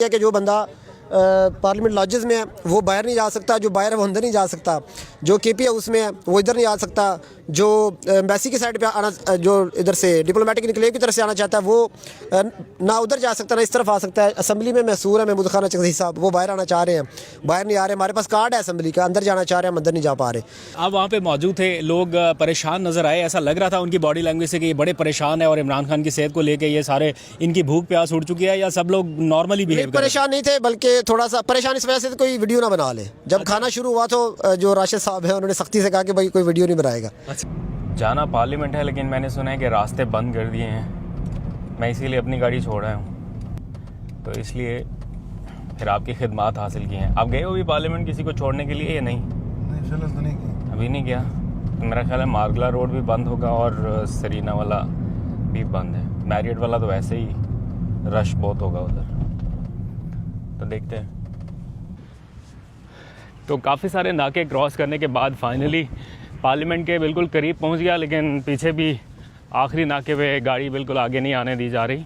है कि जो बंदा पार्लियामेंट लॉजेस में है वो बाहर नहीं जा सकता, जो बाहर है वो अंदर नहीं जा सकता, जो केपी हाउस में है वो इधर नहीं आ सकता, जो एम्बेसी की साइड पे आना, जो इधर से डिप्लोमेटिक इनक्लेव की तरफ से आना चाहता है वो ना उधर जा सकता ना इस तरफ आ सकता है। असेंबली में मैसूर है महमूद खान चकधी साहब, वो बाहर आना चाह रहे हैं, बाहर नहीं आ रहे। हमारे पास कार्ड है असेंबली का, अंदर जाना चाह रहे हैं, हम अंदर नहीं जा पा रहे। आप वहाँ पे मौजूद थे, लोग परेशान नजर आए, ऐसा लग रहा था उनकी बॉडी लैंग्वेज से कि ये बड़े परेशान है और इमरान खान की सेहत को लेके ये सारे इनकी भूख प्यास उड़ चुकी है, या सब लोग नॉर्मली बिहेव कर परेशान नहीं थे, बल्कि थोड़ा सा परेशान इस वजह से कोई वीडियो ना बना ले। जब खाना शुरू हुआ तो जो राशिद साहब हैं उन्होंने सख्ती से कहा कि भाई कोई वीडियो नहीं बनाएगा। जाना पार्लियामेंट है, लेकिन मैंने सुना है कि रास्ते बंद कर दिए हैं। मैं इसीलिए अपनी गाड़ी छोड़ आया हूँ, तो इसलिए फिर आपकी खिदमात हासिल की हैं। आप गए हो भी पार्लियामेंट किसी को छोड़ने के लिए या नहीं? नहीं की। अभी नहीं गया। तो मेरा ख्याल है मारगला रोड भी बंद होगा और सरीना वाला भी बंद है। मैरियट वाला तो वैसे ही रश बहुत होगा उधर, तो देखते हैं। तो काफ़ी सारे नाके क्रॉस करने के बाद फाइनली पार्लियामेंट के बिल्कुल करीब पहुंच गया, लेकिन पीछे भी आखिरी नाके पे गाड़ी बिल्कुल आगे नहीं आने दी जा रही।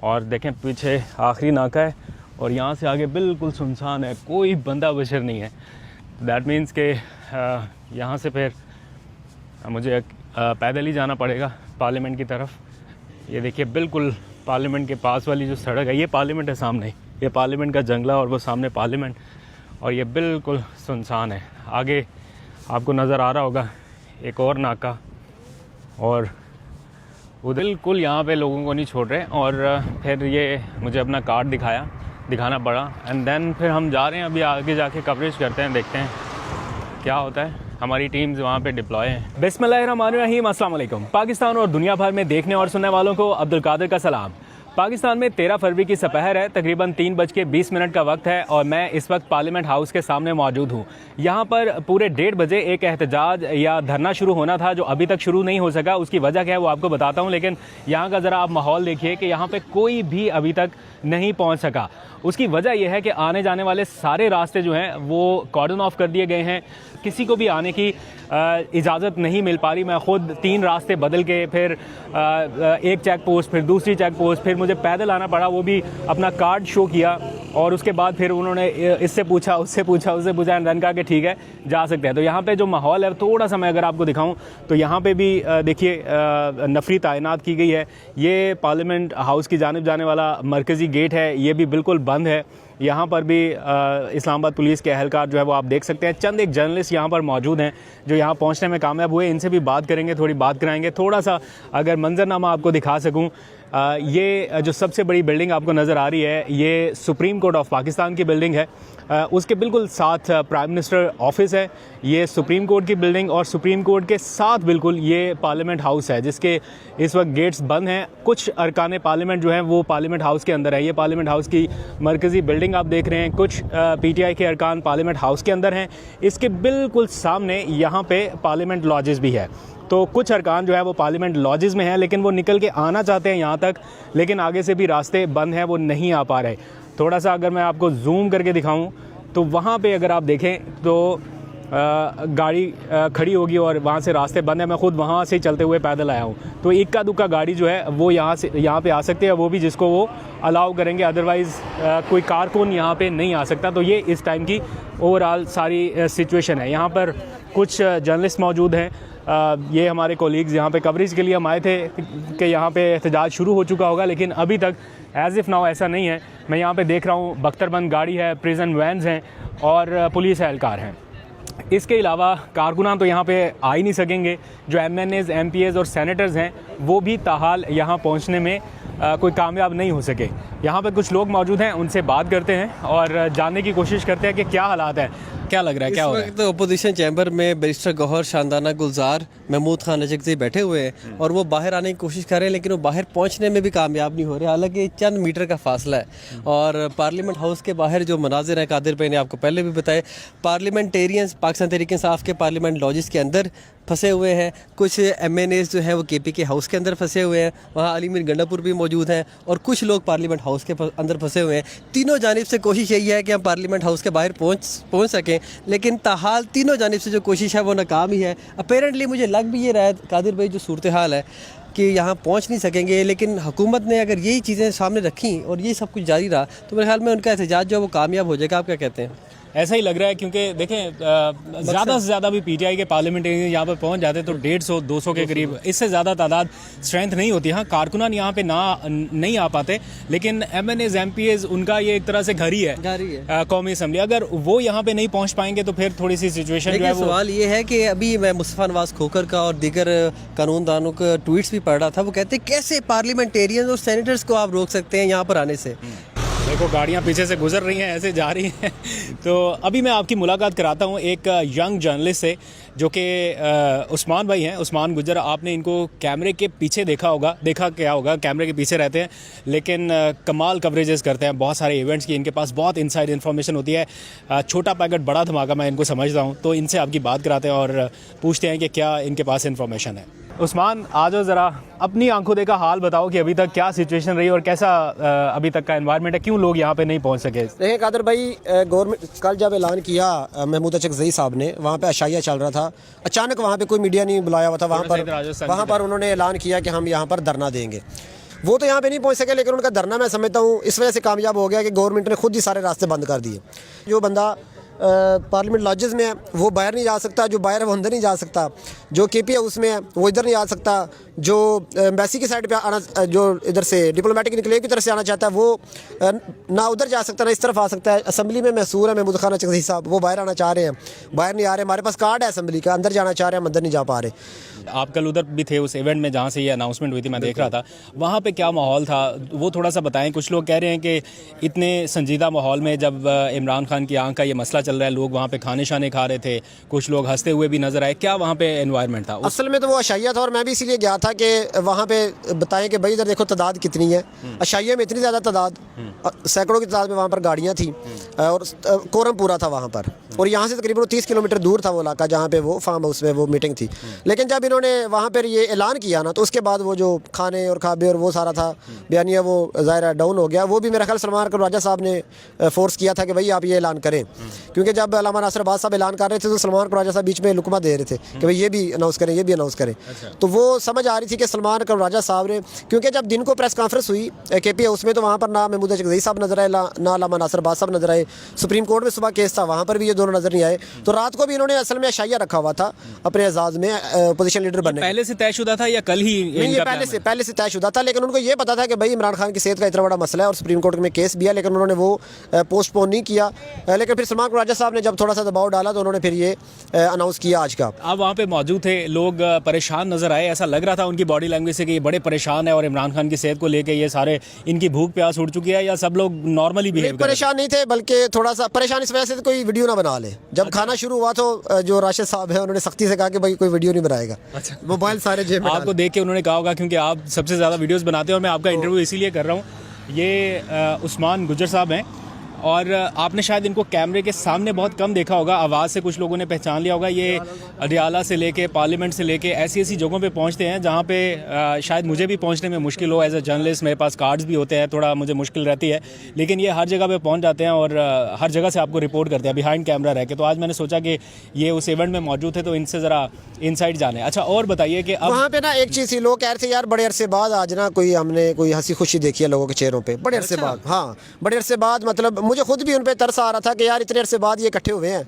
और देखें पीछे आखिरी नाका है और यहाँ से आगे बिल्कुल सुनसान है, कोई बंदा बशर नहीं है। दैट मीन्स के यहाँ से फिर मुझे पैदल ही जाना पड़ेगा पार्लियामेंट की तरफ। ये देखिए बिल्कुल पार्लियामेंट के पास वाली जो सड़क है, ये पार्लियामेंट है सामने, ये पार्लियामेंट का जंगला और वो सामने पार्लियामेंट, और ये बिल्कुल सुनसान है। आगे आपको नज़र आ रहा होगा एक और नाका, और वो बिल्कुल यहाँ पे लोगों को नहीं छोड़ रहे। और फिर ये मुझे अपना कार्ड दिखाना पड़ा, एंड देन फिर हम जा रहे हैं, अभी आगे जाके कवरेज करते हैं, देखते हैं क्या होता है। हमारी टीम्स वहाँ पे डिप्लॉय हैं। बिस्मिल्लाहिर्रहमानिर्रहीम, अस्सलाम वालेकुम। पाकिस्तान और दुनिया भर में देखने और सुनने वालों को अब्दुल कादिर का सलाम। पाकिस्तान में 13 फरवरी की सपहर है, तकरीबन 3:20 का वक्त है और मैं इस वक्त पार्लियामेंट हाउस के सामने मौजूद हूँ। यहाँ पर पूरे 1:30 बजे एक एहतजाज या धरना शुरू होना था, जो अभी तक शुरू नहीं हो सका। उसकी वजह क्या है वो आपको बताता हूँ, लेकिन यहाँ का ज़रा आप माहौल देखिए कि यहाँ पे कोई भी अभी तक नहीं पहुँच सका। उसकी वजह यह है कि आने जाने वाले सारे रास्ते जो हैं वो कॉर्डन ऑफ कर दिए गए हैं, किसी को भी आने की इजाज़त नहीं मिल पा रही। मैं ख़ुद 3 रास्ते बदल के, फिर एक चेक पोस्ट, फिर दूसरी चेक पोस्ट, फिर मुझे पैदल आना पड़ा, वो भी अपना कार्ड शो किया, और उसके बाद फिर उन्होंने इससे पूछा, उससे पूछा, एंड कहा कि ठीक है जा सकते हैं। तो यहाँ पे जो माहौल है थोड़ा सा मैं अगर आपको दिखाऊँ तो यहाँ पे भी देखिए नफरी तैनात की गई है। ये पार्लियामेंट हाउस की जानिब जाने वाला मरकज़ी गेट है, ये भी बिल्कुल बंद है। यहाँ पर भी इस्लामाबाद पुलिस के अहलकार जो है वो आप देख सकते हैं। चंद एक जर्नलिस्ट यहाँ पर मौजूद हैं जो यहाँ पहुँचने में कामयाब हुए, इनसे भी बात करेंगे, थोड़ी बात कराएंगे। थोड़ा सा अगर मंजरनामा आपको दिखा सकूँ, ये जो सबसे बड़ी बिल्डिंग आपको नज़र आ रही है, ये सुप्रीम कोर्ट ऑफ पाकिस्तान की बिल्डिंग है। उसके बिल्कुल साथ प्राइम मिनिस्टर ऑफिस है, ये सुप्रीम कोर्ट की बिल्डिंग, और सुप्रीम कोर्ट के साथ बिल्कुल ये पार्लियामेंट हाउस है, जिसके इस वक्त गेट्स बंद हैं। कुछ अरकान पार्लियामेंट जो हैं वो पार्लियामेंट हाउस के अंदर है। ये पार्लियामेंट हाउस की मरकज़ी बिल्डिंग आप देख रहे हैं। कुछ PTI के अरकान पार्लियामेंट हाउस के अंदर हैं। इसके बिल्कुल सामने यहाँ पे पार्लियामेंट लॉजेस भी है। तो कुछ अरकान जो है वो पार्लियामेंट लॉजेस में है, लेकिन वो निकल के आना चाहते हैं यहाँ तक, लेकिन आगे से भी रास्ते बंद हैं, वो नहीं आ पा रहे। थोड़ा सा अगर मैं आपको जूम करके दिखाऊं तो वहाँ पे अगर आप देखें तो गाड़ी खड़ी होगी और वहाँ से रास्ते बंद है। मैं ख़ुद वहाँ से चलते हुए पैदल आया हूँ, तो इक्का दुक्का गाड़ी जो है वो यहाँ पे आ सकते हैं, वो भी जिसको वो अलाउ करेंगे, अदरवाइज़ कोई कारकुन यहाँ पे नहीं आ सकता। तो ये इस टाइम की ओवरऑल सारी सिचुएशन है। यहाँ पर कुछ जर्नलिस्ट मौजूद हैं, ये हमारे कोलीग्स यहाँ पे कवरेज के लिए हम आए थे कि यहाँ पे एहतजाज शुरू हो चुका होगा, लेकिन अभी तक एज़ इफ़ नाउ ऐसा नहीं है। मैं यहाँ पे देख रहा हूँ बख्तरबंद गाड़ी है, प्रिजन वैन्स हैं और पुलिस एहलकार हैं। इसके अलावा कारकुनान तो यहाँ पे आ ही नहीं सकेंगे। जो MNAs, MPAs और सेनेटर्स हैं वो भी ताहाल यहाँ पहुँचने में कोई कामयाब नहीं हो सके। यहाँ पे कुछ लोग मौजूद हैं, उनसे बात करते हैं और जानने की कोशिश करते हैं कि क्या हालात है, क्या लग रहा है, क्या हो रहा है। तो अपोजिशन चैम्बर में बैरिस्टर गौहर, शानदाना गुलजार, महमूद खान चकधी बैठे हुए हैं और वो बाहर आने की कोशिश कर रहे हैं, लेकिन वो बाहर पहुंचने में भी कामयाब नहीं हो रहे। हालांकि चंद मीटर का फासला है। और पार्लियामेंट हाउस के बाहर जो मनाजिर हैं, कादिर भाई ने आपको पहले भी बताए, पार्लियामेंटेरियंस पाकिस्तान तहरीक-ए-इंसाफ के पार्लियामेंट लॉजेस के अंदर फंसे हुए हैं। कुछ MNAs जो हैं वो KP के हाउस के अंदर फंसे हुए हैं, वहाँ अली मीर गंडापुर भी मौजूद हैं, और कुछ लोग पार्लियामेंट हाउस के अंदर फंसे हुए हैं। तीनों जानिब से कोशिश यही है कि हम पार्लियामेंट हाउस के बाहर पहुँच सकें, लेकिन ताहाल तीनों जानिब से जो कोशिश है वो नाकाम ही है। अपेरेंटली मुझे लग भी ये रहा है कादिर भाई, जो सूरत हाल है कि यहाँ पहुँच नहीं सकेंगे, लेकिन हुकूमत ने अगर यही चीज़ें सामने रखी और ये सब कुछ जारी रहा तो मेरे ख्याल में उनका एहतजाज जो है वो कामयाब हो जाएगा। आप क्या कहते हैं? ऐसा ही लग रहा है, क्योंकि देखें ज़्यादा से ज़्यादा भी पीटीआई के पार्लियामेंटेरियन यहाँ पर पहुँच जाते तो 150-200 के करीब, इससे ज़्यादा तादाद स्ट्रेंथ नहीं होती। हाँ, कारकुनान यहाँ पे नहीं आ पाते, लेकिन MNAs MPAs उनका ये एक तरह से घर ही है कौमी असम्बली। अगर वो यहाँ पे नहीं पहुँच पाएंगे तो फिर थोड़ी सी सिचुएशन जो है वो। सवाल ये है कि अभी मैं मुस्तफ़ा नवाज खोखर का और दीगर कानूनदानों का ट्वीट्स भी पढ़ रहा था, वो कहते हैं कैसे पार्लियामेंटेरियन और सेनेटर्स को आप रोक सकते हैं यहाँ पर आने से। देखो गाड़ियाँ पीछे से गुजर रही हैं, ऐसे जा रही हैं। तो अभी मैं आपकी मुलाकात कराता हूँ एक यंग जर्नलिस्ट से, जो कि उस्मान भाई हैं, उस्मान गुजर। आपने इनको कैमरे के पीछे देखा क्या होगा, कैमरे के पीछे रहते हैं, लेकिन कमाल कवरेजेस करते हैं बहुत सारे इवेंट्स की। इनके पास बहुत इनसाइड इन्फॉर्मेशन होती है। छोटा पैकेट बड़ा धमाका मैं इनको समझता हूँ। तो इनसे आपकी बात कराते हैं और पूछते हैं कि क्या इनके पास इन्फॉर्मेशन है। उस्मान, आ जाओ ज़रा, अपनी आंखों देखा हाल बताओ कि अभी तक क्या सिचुएशन रही और कैसा अभी तक का एनवायरनमेंट है, क्यों लोग यहाँ पे नहीं पहुँच सके? देखिए कादर भाई, गवर्नमेंट कल जब ऐलान किया महमूद अचकज़ई साहब ने, वहाँ पे अशाइया चल रहा था, अचानक वहाँ पे कोई मीडिया नहीं बुलाया हुआ था, वहाँ पर उन्होंने ऐलान किया कि हम यहाँ पर धरना देंगे। वो तो यहाँ पे नहीं पहुँच सके, लेकिन उनका धरना मैं समझता हूँ इस वजह से कामयाब हो गया कि गवर्नमेंट ने खुद ही सारे रास्ते बंद कर दिए। जो बंदा पार्लियामेंट लॉजेस में है वो बाहर नहीं जा सकता, जो बाहर है वो अंदर नहीं जा सकता, जो KP हाउस में है वो इधर नहीं आ सकता, जो एम्बेसी की साइड पे आना, जो इधर से डिप्लोमेटिक इनक्लेव की तरफ से आना चाहता है वो ना उधर जा सकता ना इस तरफ आ सकता है। असम्बली में महसूर है महमूद खान अचकज़ई साहब, वो बाहर आना चाह रहे हैं, बाहर नहीं आ रहे। हमारे पास कार्ड है असम्बली का, अंदर जाना चाह रहे हैं, हम अंदर नहीं जा पा रहे। आप कल उधर भी थे उस इवेंट में जहाँ से ये अनाउंसमेंट हुई थी, मैं देख रहा था, वहाँ पे क्या माहौल था वो थोड़ा सा बताएं। कुछ लोग कह रहे हैं कि इतने संजीदा माहौल में जब इमरान खान की आंख का ये मसला चल रहा है, लोग वहाँ पे खाने शाने खा रहे थे, कुछ लोग हंसते हुए भी नजर आए, क्या वहाँ पे एनवायरनमेंट था? असल में तो वो अशाइया था, और मैं भी इसीलिए गया था कि वहाँ पे बताएं कि भाई इधर देखो तादाद कितनी है। अशाइया में इतनी ज़्यादा तादाद, सैकड़ों की तादाद में वहाँ पर गाड़ियाँ थी और कोरम पूरा था वहाँ पर, और यहाँ से तकरीबन 30 किलोमीटर दूर था वो इलाका जहाँ पे वो फार्म हाउस में वो मीटिंग थी। लेकिन जब इन्होंने वहाँ पर ये ऐलान किया ना, तो उसके बाद वो जो खाने और खाबे और वो सारा था बयानिया, वो ज़ाहिर डाउन हो गया। वो भी मेरा ख्याल सलमान राजा साहब ने फोर्स किया था कि भाई आप ये ऐलान करें, क्योंकि जब अल्लामा नासिर अब्बास साहब ऐलान कर रहे थे तो सलमान राजा साहब बीच में लुकमा दे रहे थे कि भाई ये भी अनाउंस करें, ये भी अनाउंस करें। तो वो समझ आ रही थी कि सलमान राजा साहब ने, क्योंकि जब दिन को प्रेस कॉन्फ्रेंस हुई KP हाउस में तो वहाँ पर ना महमूद अचकज़ई साहब नजर आए, ना अल्लामा नासिर अब्बास साहब नजर आए। सुप्रीम कोर्ट में सुबह केस था, वहाँ पर भी ये दोनों नजर नहीं आए। तो रात को भी इन्होंने असल में अशाइया रखा हुआ था अपने एजाज में अपोजिशन लीडर बनने। पहले से तयशुदा था या कल ही? नहीं, ये पहले से तयशुदा था, लेकिन उनको ये पता था कि भाई इमरान खान की सेहत का इतना बड़ा मसला है और सुप्रीम कोर्ट में केस भी है, लेकिन उन्होंने वो पोस्टपोन नहीं किया। लेकिन फिर सलमान राजा साहब ने जब थोड़ा सा दबाव डाला तो उन्होंने फिर ये अनाउंस किया आज का। आप वहाँ पे मौजूद थे, लोग परेशान नजर आए, ऐसा लग रहा था उनकी बॉडी लैंग्वेज से कि ये बड़े परेशान है और इमरान खान की सेहत को लेके ये सारे इनकी भूख प्यास उड़ चुकी है, या सब लोग नॉर्मली बिहेव? परेशान नहीं थे, बल्कि थोड़ा सा परेशान इस वजह से कोई वीडियो ना बना ले। जब खाना शुरू हुआ तो जो राशिद साहब है उन्होंने सख्ती से कहा कि भाई कोई वीडियो नहीं बनाएगा। अच्छा, मोबाइल सारे जेब में आपको देख के उन्होंने कहा होगा, क्योंकि आप सबसे ज़्यादा वीडियोस बनाते हैं और मैं आपका इंटरव्यू इसीलिए कर रहा हूँ। ये उस्मान गुजर साहब हैं और आपने शायद इनको कैमरे के सामने बहुत कम देखा होगा, आवाज़ से कुछ लोगों ने पहचान लिया होगा। ये अडियाला से लेके पार्लियामेंट से लेके ऐसी ऐसी जगहों पे पहुंचते हैं जहां पे शायद मुझे भी पहुंचने में मुश्किल हो। एज अ जर्नलिस्ट मेरे पास कार्ड्स भी होते हैं, थोड़ा मुझे मुश्किल रहती है, लेकिन ये हर जगह पे पहुंच जाते हैं और हर जगह से आपको रिपोर्ट करते हैं बिहाइंड कैमरा रह के। तो आज मैंने सोचा कि ये उस इवेंट में मौजूद थे तो इनसे ज़रा इनसाइड जाने। अच्छा, और बताइए कि अब वहाँ पे ना एक चीज़ थी, लोग कह रहे थे यार बड़े अरसे बाद आज ना हमने कोई हंसी खुशी देखी है लोगों के चेहरों पे, बड़े अरसे बाद। हाँ, बड़े अरसे बाद, मतलब मुझे खुद भी उन पे तरस आ रहा था कि यार इतने अरसे बाद ये इकट्ठे हुए हैं,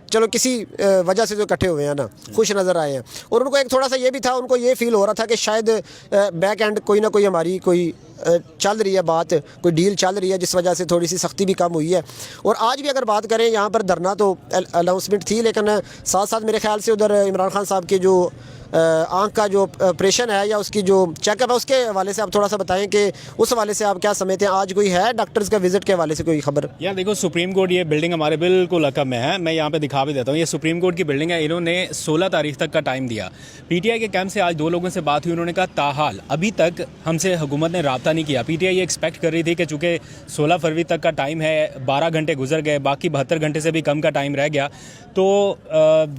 चलो किसी वजह से जो इकट्ठे हुए हैं ना, खुश नज़र आए हैं। और उनको एक थोड़ा सा ये भी था, उनको ये फील हो रहा था कि शायद बैक एंड कोई ना कोई हमारी कोई चल रही है बात, कोई डील चल रही है जिस वजह से थोड़ी सी सख्ती भी कम हुई है। और आज भी अगर बात करें यहाँ पर धरना तो अनाउंसमेंट थी, लेकिन साथ साथ मेरे ख्याल से उधर इमरान खान साहब के जो आँख का जो ऑपरेशन है या उसकी जो चेकअप है उसके हवाले से आप थोड़ा सा बताएं कि उस हवाले से आप क्या समझते हैं, आज कोई है डॉक्टर्स का विजिट के हवाले से कोई खबर? यार देखो, सुप्रीम कोर्ट ये बिल्डिंग हमारे बिल्कुल अकब में है, मैं यहाँ पे दिखा भी देता हूँ। ये सुप्रीम कोर्ट की बिल्डिंग है, इन्होंने 16 तारीख तक का टाइम दिया। PTI के कैंप से आज 2 लोगों से बात हुई, उन्होंने कहा ताहाल अभी तक हमसे हुकूमत ने रब्ता नहीं किया। PTI ये एक्सपेक्ट कर रही थी कि चूँकि 16 फरवरी तक का टाइम है, 12 घंटे गुजर गए, बाकी 72 घंटे से भी कम का टाइम रह गया, तो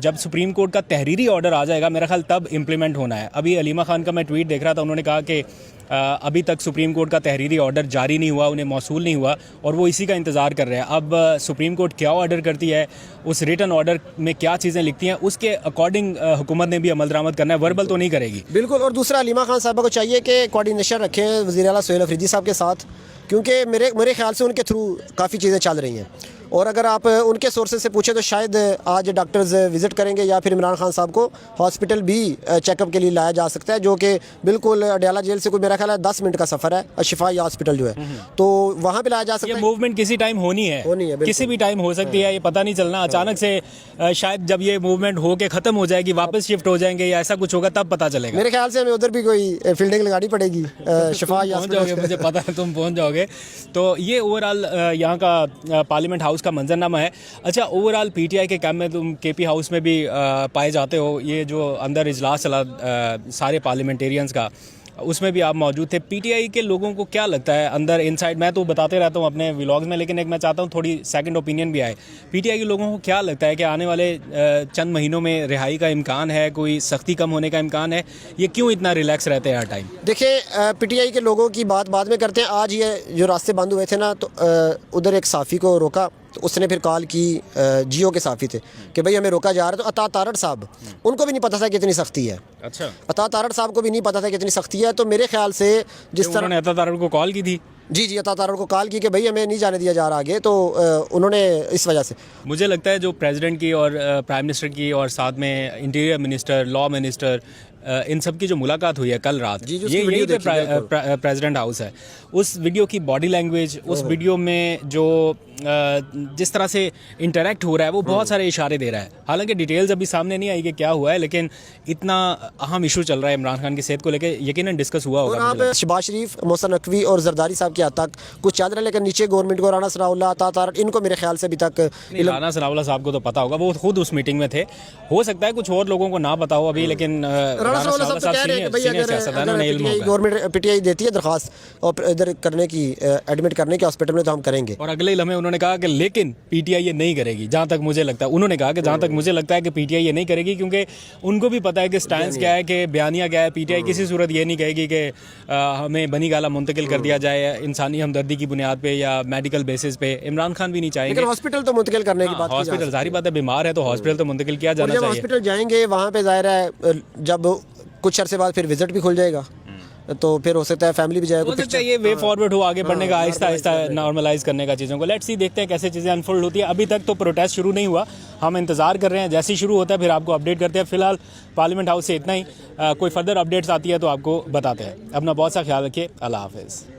जब सुप्रीम कोर्ट का तहरीरी ऑर्डर आ जाएगा मेरा ख्याल तब कब इम्प्लीमेंट होना है। अभी अलीमा खान का मैं ट्वीट देख रहा था, उन्होंने कहा कि अभी तक सुप्रीम कोर्ट का तहरीरी ऑर्डर जारी नहीं हुआ, उन्हें मौसूल नहीं हुआ और वो इसी का इंतज़ार कर रहे हैं। अब सुप्रीम कोर्ट क्या ऑर्डर करती है, उस रिटन ऑर्डर में क्या चीज़ें लिखती हैं, उसके अकॉर्डिंग हुकूमत ने भी अमल दरामद करना है, वर्बल तो नहीं करेगी। बिल्कुल। और दूसरा, अलीमा खान साहबा को चाहिए कि कोऑर्डिनेशन रखें वज़ीर आला सोहेल अफरीदी साहब के साथ, क्योंकि मेरे ख्याल से उनके थ्रू काफ़ी चीज़ें चल रही हैं। और अगर आप उनके सोर्सेज से पूछें तो शायद आज डॉक्टर्स विज़िट करेंगे या फिर इमरान खान साहब को हॉस्पिटल भी चेकअप के लिए लाया जा सकता है, जो कि बिल्कुल अडयाला जेल से कोई मेरा ख्याल है 10 मिनट का सफ़र है, शिफाई हॉस्पिटल जो है, तो वहाँ पे लाया जा सकता ये है। मूवमेंट किसी टाइम होनी है किसी भी टाइम हो सकती है, ये पता नहीं चलना। अचानक से शायद जब ये मूवमेंट हो के ख़त्म हो जाएगी, वापस शिफ्ट हो जाएंगे या ऐसा कुछ होगा, तब पता चलेगा। मेरे ख्याल से हमें उधर भी कोई फील्डिंग लगानी पड़ेगी। शिफाई पहुंच जाओगे, मुझे पता है तुम पहुंच जाओगे। तो ये ओवरऑल यहाँ का पार्लियामेंट हाउस का मंजरनामा है। अच्छा, ओवरऑल पीटीआई के कैंप में तुम केपी हाउस में भी पाए जाते हो, ये जो अंदर इजलास चला सारे पार्लियामेंटेरियंस का, उसमें भी आप मौजूद थे। पीटीआई के लोगों को क्या लगता है अंदर इनसाइड? मैं तो बताते रहता हूँ अपने व्लॉग्स में, लेकिन एक मैं चाहता हूँ थोड़ी सेकंड ओपिनियन भी आए। पीटीआई के लोगों को क्या लगता है कि आने वाले चंद महीनों में रिहाई का इम्कान है, कोई सख्ती कम होने का इम्कान है? ये क्यों इतना रिलैक्स रहते हैं हर टाइम? देखिए, पीटीआई के लोगों की बात बाद में करते हैं। आज ये जो रास्ते बंद हुए थे ना, तो उधर एक साफ़ी को रोका, तो उसने फिर कॉल की, जियो के साफ़ी थे, कि भाई हमें रोका जा रहा है। तो अता तारड़ साहब, उनको भी नहीं पता था कि इतनी सख्ती है। अच्छा, अता तारड़ साहब को भी नहीं पता था कि इतनी सख्ती है। तो मेरे ख्याल से जिस तरह उन्होंने अता तारड़ को कॉल की थी। जी, अता तारड़ को कॉल की कि भाई हमें नहीं जाने दिया जा रहा आगे, तो उन्होंने इस वजह से, मुझे लगता है जो प्रेसिडेंट की और प्राइम मिनिस्टर की और साथ में इंटीरियर मिनिस्टर, लॉ मिनिस्टर, इन सब की जो मुलाकात हुई है कल रात, जी, ये यही पे प्रेसिडेंट हाउस है। उस वीडियो की बॉडी लैंग्वेज, उस वीडियो में जो जिस तरह से इंटरेक्ट हो रहा है, वो बहुत सारे इशारे दे रहा है। हालांकि डिटेल्स अभी सामने नहीं आई कि क्या हुआ है, लेकिन इतना अहम इशू चल रहा है इमरान खान की सेहत को लेकर, यकीनन डिस्कस हुआ होगा। आप शहबाज शरीफ, मोहसिन नकवी और जरदारी साहब के हाथ तक कुछ चल रहा है, लेकिन नीचे गवर्नमेंट को राना सनाउल्लाह, अता तारड़, इनको मेरे ख्याल से अभी तक राना सनाउल्लाह साहब को तो पता होगा, वो खुद उस मीटिंग में थे। हो सकता है कुछ और लोगों को ना पता हो अभी, लेकिन गवर्नमेंट पीटीआई देती है दरखास्त और इधर करने की, एडमिट करने के हॉस्पिटल में, तो हम करेंगे। और अगले लम्हे उन्होंने कहा कि लेकिन पीटीआई ये नहीं करेगी, जहां तक मुझे लगता है। उन्होंने कहा कि जहां तक मुझे लगता है कि पीटीआई ये नहीं करेगी, क्योंकि उनको भी पता है कि स्टैंस क्या है, कि बयानिया क्या है। पीटीआई किसी सूरत ये नहीं कहेगी कि हमें बनी गाला मुंतकिल कर दिया जाए इंसानी हमदर्दी की बुनियाद पे या मेडिकल बेसिस पे। इमरान खान भी नहीं चाहेंगे। हॉस्पिटल तो मुंतकिल करने की बात, हॉस्पिटल जाहिर बात है, बीमार है तो हॉस्पिटल तो मुंतकिल किया जाना चाहिए। हॉस्पिटल जाएंगे वहाँ पे जाहिर है जब कुछ अरसे बाद फिर विजिट भी खुल जाएगा, तो फिर हो सकता है फैमिली भी जाएगा। हो सकता है ये वे फॉरवर्ड हो आगे बढ़ने का, आहिस्ता आहिस्ता नॉर्मलाइज करने का चीज़ों को। लेट्स सी, देखते हैं कैसे चीज़ें अनफोल्ड होती है। अभी तक तो प्रोटेस्ट शुरू नहीं हुआ, हम इंतजार कर रहे हैं, जैसे ही शुरू होता है फिर आपको अपडेट करते हैं। फिलहाल पार्लियामेंट हाउस से इतना ही, कोई फर्दर अपडेट्स आती है तो आपको बताते हैं। अपना बहुत सा ख्याल रखिए, अल्लाह हाफिज़।